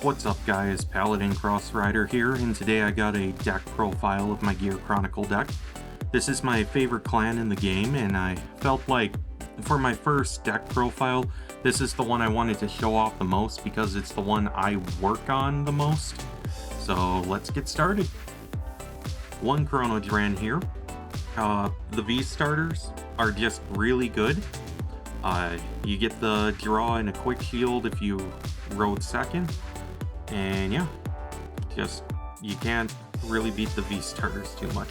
What's up guys, Paladin Cross Rider here, and today I got a deck profile of my Gear Chronicle deck. This is my favorite clan in the game, and I felt like for my first deck profile, this is the one I wanted to show off the most because it's the one I work on the most. So let's get started. One Chronojet here. The V starters are just really good. You get the draw and a quick shield if you rode second. And yeah, you can't really beat the V starters too much.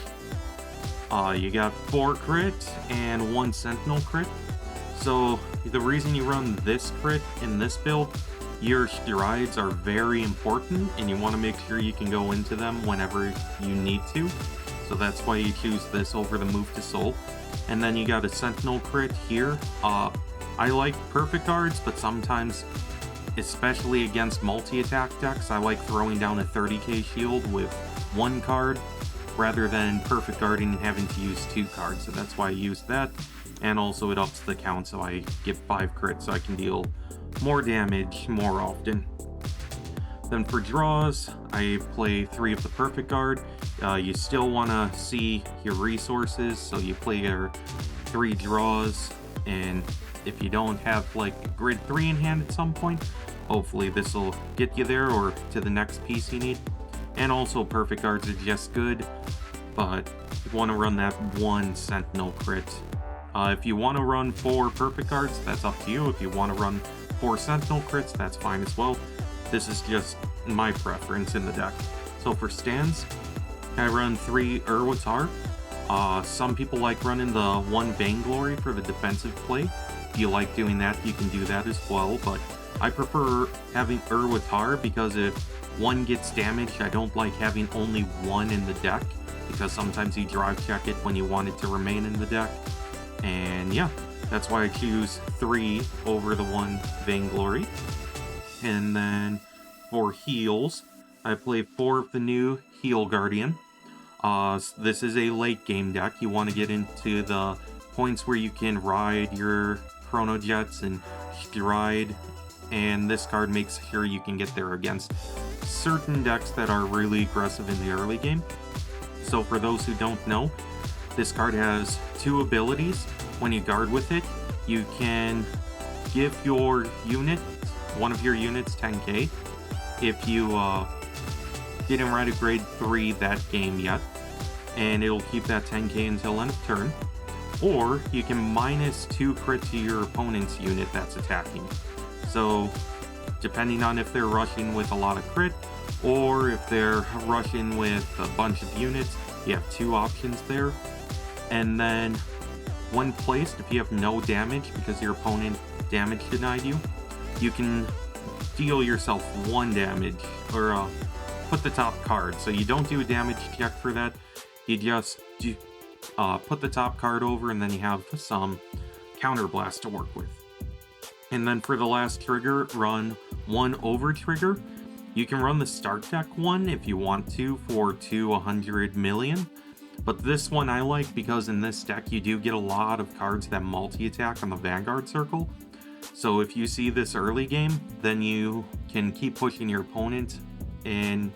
You got 4 crit and 1 sentinel crit. So the reason you run this crit in this build, your strides are very important and you want to make sure you can go into them whenever you need to. So that's why you choose this over the move to soul. And then you got a sentinel crit here. I like perfect guards, but sometimes, especially against multi-attack decks, I like throwing down a 30k shield with 1 card rather than perfect guarding and having to use 2 cards. So that's why I use that. And also it ups the count, so I get 5 crits so I can deal more damage more often. Then for draws, I play 3 of the perfect guard. You still want to see your resources, so you play your 3 draws, and if you don't have like grid 3 in hand at some point, hopefully this will get you there or to the next piece you need. And also perfect guards are just good, but you want to run that 1 sentinel crit. If you want to run 4 perfect guards, that's up to you. If you want to run 4 sentinel crits, that's fine as well. This is just my preference in the deck. So for stands, I run 3 Urwatar. Some people like running the 1 Vainglory for the defensive play. If you like doing that, you can do that as well, but I prefer having Urwatar because if 1 gets damaged, I don't like having only 1 in the deck because sometimes you drive check it when you want it to remain in the deck. And yeah, that's why I choose 3 over the 1 Vainglory. And then for heals, I play 4 of the new Heal Guardian. This is a late game deck. You want to get into the points where you can ride your Chronojets and stride, and this card makes sure you can get there against certain decks that are really aggressive in the early game. So for those who don't know, this card has 2 abilities. When you guard with it, you can give your unit, one of your units, 10k if you didn't ride a grade 3 that game yet, and it'll keep that 10k until end of turn. Or you can minus 2 crit to your opponent's unit that's attacking. So depending on if they're rushing with a lot of crit or if they're rushing with a bunch of units, you have 2 options there. And then when placed, if you have no damage because your opponent damage denied you, you can deal yourself 1 damage, or put the top card. So you don't do a damage check for that, you just do, put the top card over, and then you have some counterblast to work with. And then for the last trigger, run 1 over trigger. You can run the start deck one if you want to for 100 million. But this one I like because in this deck you do get a lot of cards that multi-attack on the Vanguard circle. So if you see this early game, then you can keep pushing your opponent and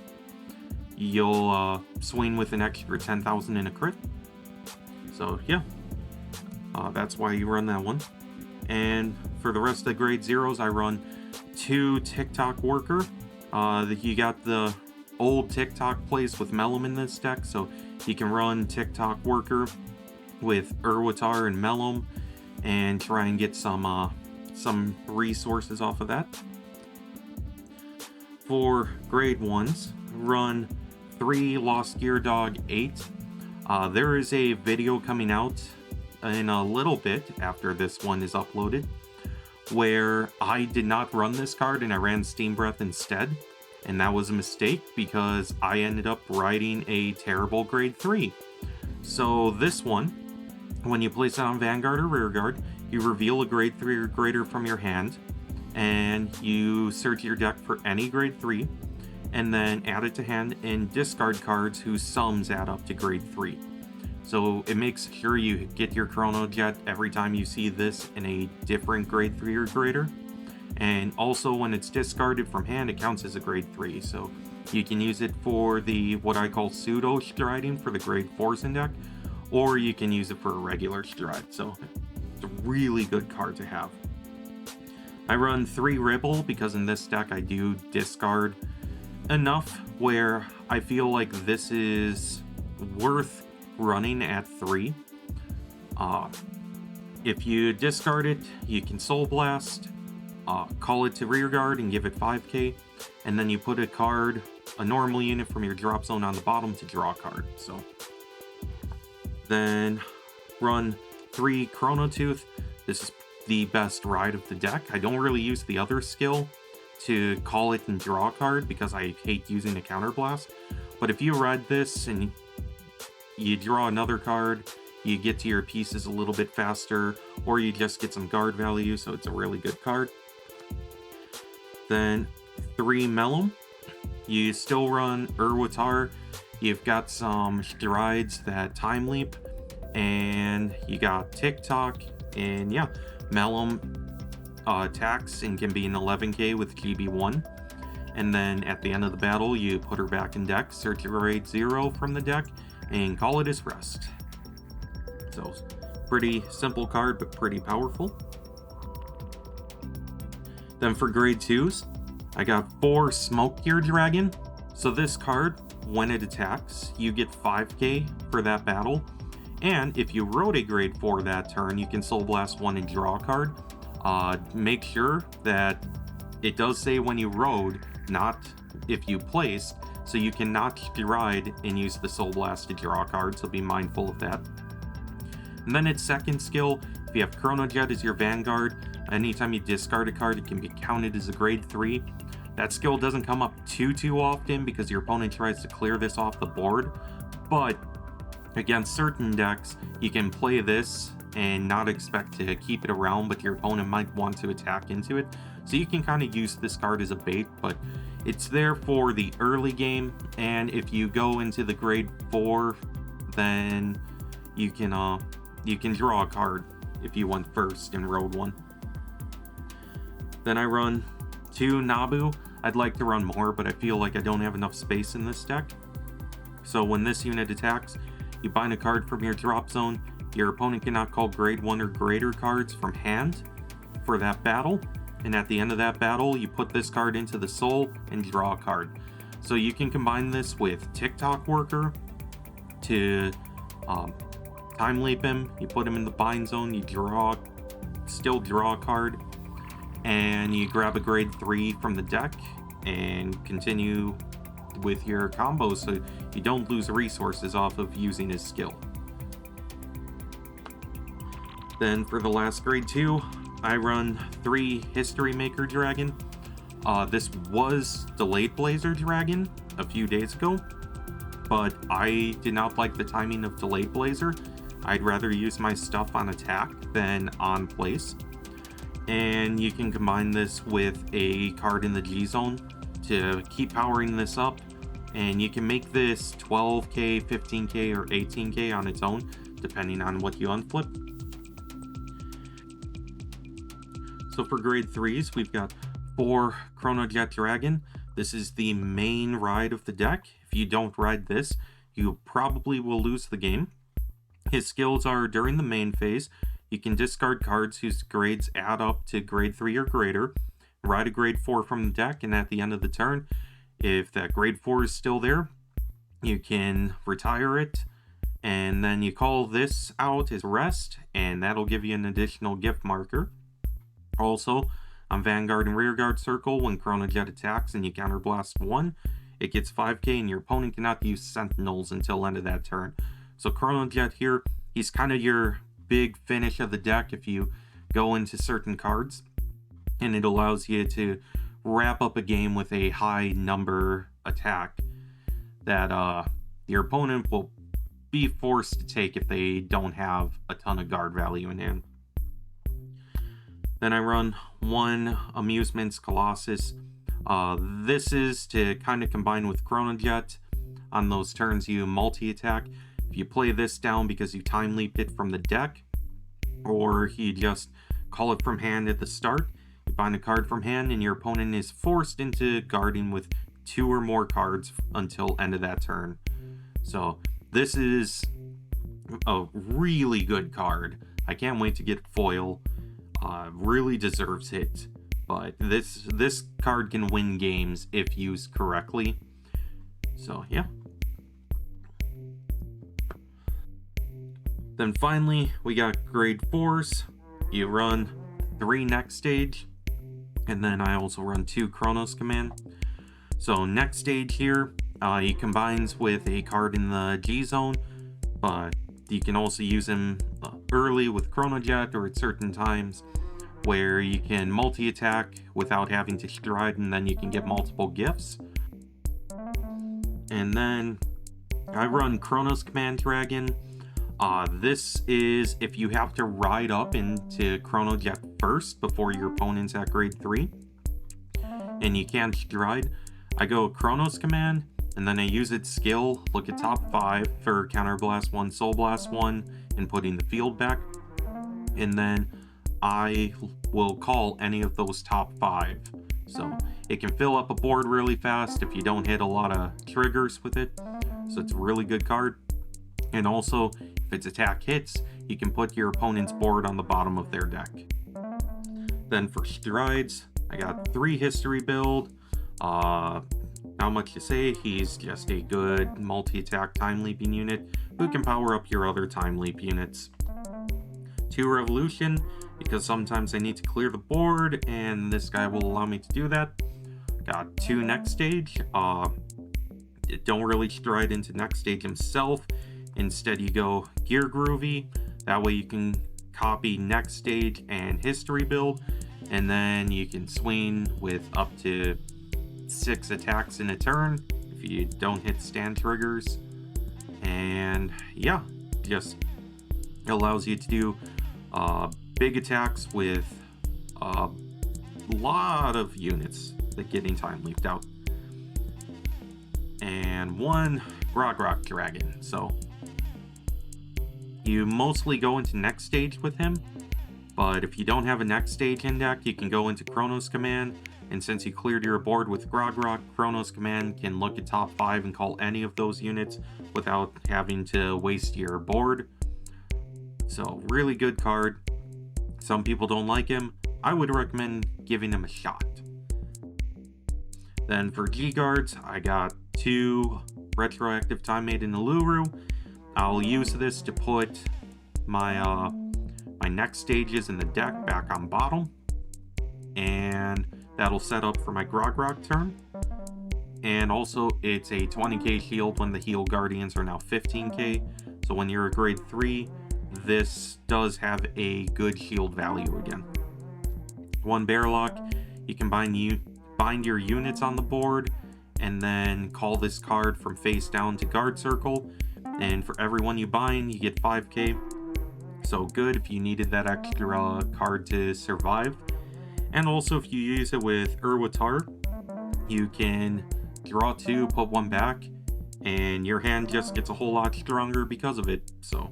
you'll swing with an extra 10,000 in a crit. So yeah, that's why you run that one. And for the rest of the grade 0s, I run 2 TikTok Worker. You got the old TikTok plays with Mellum in this deck, so you can run TikTok Worker with Urwatar and Mellum and try and get some resources off of that. For grade 1s, run 3 Lost Gear Dog 8. There is a video coming out in a little bit after this one is uploaded where I did not run this card and I ran Steam Breath instead. And that was a mistake because I ended up riding a terrible grade 3. So this one, when you place it on Vanguard or Rearguard, you reveal a grade 3 or greater from your hand, and you search your deck for any grade 3, and then add it to hand and discard cards whose sums add up to grade 3. So it makes sure you get your Chronojet every time you see this in a different grade 3 or greater. And also when it's discarded from hand, it counts as a grade 3. So you can use it for the what I call pseudo striding for the grade 4s in deck, or you can use it for a regular stride. So it's a really good card to have. I run 3 Ribble because in this deck I do discard enough where I feel like this is worth running at 3. If you discard it, you can Soul Blast, call it to rearguard and give it 5k, and then you put a card, a normal unit from your drop zone on the bottom to draw a card. So then run 3 Chrono Tooth. This is the best ride of the deck. I don't really use the other skill to call it and draw a card because I hate using a counterblast. But if you ride this and you draw another card, you get to your pieces a little bit faster, or you just get some guard value, so it's a really good card. Then 3 Mellum. You still run Urwatar. You've got some strides that time leap, and you got TikTok, and yeah, Mellum attacks and can be an 11k with GB1. And then at the end of the battle, you put her back in deck, search your grade 0 from the deck, and call it as rest. So, pretty simple card, but pretty powerful. Then for grade 2s, I got 4 Smoke Gear Dragon. So this card, when it attacks, you get 5k for that battle. And if you rode a grade 4 that turn, you can Soul Blast 1 and draw a card. Make sure that it does say when you rode, not if you placed, so you cannot stride and use the Soul Blast to draw a card, so be mindful of that. And then its second skill, if you have Chronojet as your Vanguard, anytime you discard a card, it can be counted as a grade 3. That skill doesn't come up too often because your opponent tries to clear this off the board, but against certain decks, you can play this and not expect to keep it around, but your opponent might want to attack into it. So you can kind of use this card as a bait, but it's there for the early game, and if you go into the grade 4, then you can draw a card if you went first and rode one. Then I run 2 Nabu. I'd like to run more, but I feel like I don't have enough space in this deck. So when this unit attacks, you bind a card from your drop zone. Your opponent cannot call grade 1 or greater cards from hand for that battle. And at the end of that battle, you put this card into the soul and draw a card. So you can combine this with TikTok Worker to time leap him. You put him in the bind zone, you still draw a card, and you grab a grade 3 from the deck and continue with your combos so you don't lose resources off of using his skill. Then for the last grade 2, I run 3 History Maker Dragon. This was Delayed Blazer Dragon a few days ago, but I did not like the timing of Delayed Blazer. I'd rather use my stuff on attack than on place. And you can combine this with a card in the G zone to keep powering this up, and you can make this 12k, 15k, or 18k on its own, depending on what you unflip. So for grade 3s, we've got 4 Chronojet Dragon. This is the main ride of the deck. If you don't ride this, you probably will lose the game. His skills are during the main phase, you can discard cards whose grades add up to grade 3 or greater, ride a grade 4 from the deck, and at the end of the turn, if that grade 4 is still there, you can retire it, and then you call this out as rest, and that'll give you an additional gift marker. Also, on Vanguard and Rearguard Circle, when Chronojet attacks and you counterblast 1, it gets 5k, and your opponent cannot use Sentinels until end of that turn. So Chronojet here, he's kind of your big finish of the deck if you go into certain cards, and it allows you to wrap up a game with a high number attack that your opponent will be forced to take if they don't have a ton of guard value in hand. Then I run 1 Amusements Colossus. This is to kind of combine with Chronojet. On those turns you multi-attack. If you play this down because you time leaped it from the deck, or you just call it from hand at the start, You bind a card from hand, and your opponent is forced into guarding with 2 or more cards until end of that turn. So this is a really good card. I can't wait to get foil. Really deserves it. But this card can win games if used correctly. So yeah. Then finally, we got grade 4s. You run 3 next stage, and then I also run 2 Chronos command. So next stage here, he combines with a card in the G zone, but you can also use him early with Chronojet or at certain times where you can multi-attack without having to stride, and then you can get multiple gifts. And then I run Chronos Command Dragon. This is if you have to ride up into Chronojet first before your opponent's at grade 3, and you can't stride. I go Chronos Command, and then I use its skill, look at top 5 for Counterblast 1, Soul Blast 1, and putting the field back. And then I will call any of those top 5. So it can fill up a board really fast if you don't hit a lot of triggers with it. So it's a really good card. And also, if its attack hits, you can put your opponent's board on the bottom of their deck. Then for strides, I got 3 history build. Not much to say, he's just a good multi-attack time leaping unit who can power up your other time leap units. 2 revolution, because sometimes I need to clear the board, and this guy will allow me to do that. Got 2 next stage. Don't really stride into next stage himself. Instead, you go Gear Groovy. That way you can copy next stage and history build, and then you can swing with up to 6 attacks in a turn if you don't hit stand triggers. And yeah, just allows you to do big attacks with a lot of units that getting time leaped out. And 1 Grog Dragon. So you mostly go into next stage with him, but if you don't have a next stage in deck, you can go into Chronos Command, and since you cleared your board with Grog, Chronos Command can look at top 5 and call any of those units without having to waste your board. So really good card. Some people don't like him. I would recommend giving him a shot. Then for G-Guards, I got 2 Retroactive Time Maiden Uluru. I'll use this to put my my next stages in the deck back on bottom, and that'll set up for my Grog turn. And also, it's a 20k shield when the heal guardians are now 15k. So when you're a grade 3, this does have a good shield value again. 1 Bearlock, you can bind your units on the board, and then call this card from face down to guard circle. And for every one you bind, you get 5k. So good if you needed that extra card to survive. And also if you use it with Urwatar, you can draw 2, put 1 back, and your hand just gets a whole lot stronger because of it. So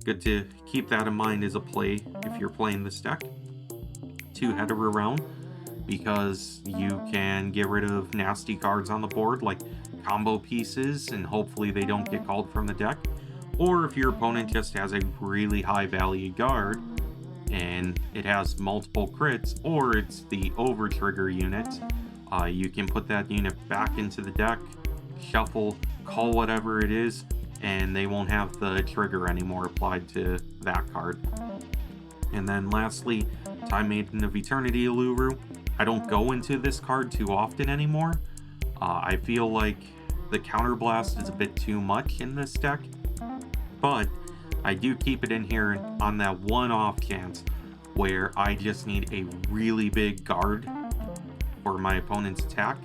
good to keep that in mind as a play if you're playing this deck. 2 Header around, because you can get rid of nasty cards on the board like combo pieces, and hopefully they don't get called from the deck. Or if your opponent just has a really high value guard and it has multiple crits, or it's the over trigger unit, you can put that unit back into the deck, shuffle, call whatever it is, and they won't have the trigger anymore applied to that card. And then lastly, Time Maiden of Eternity Uluru. I don't go into this card too often anymore. I feel like the Counterblast is a bit too much in this deck, but I do keep it in here on that one off chance where I just need a really big guard for my opponent's attack,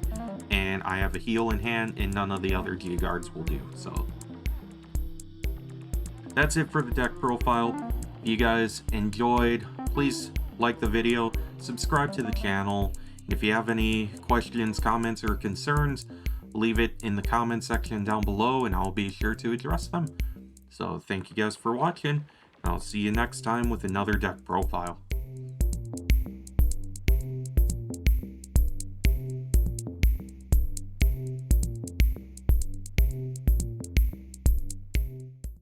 and I have a heal in hand and none of the other G guards will do. So that's it for the deck profile. If you guys enjoyed, please like the video, subscribe to the channel. If you have any questions, comments, or concerns, leave it in the comment section down below and I'll be sure to address them. So thank you guys for watching, and I'll see you next time with another deck profile.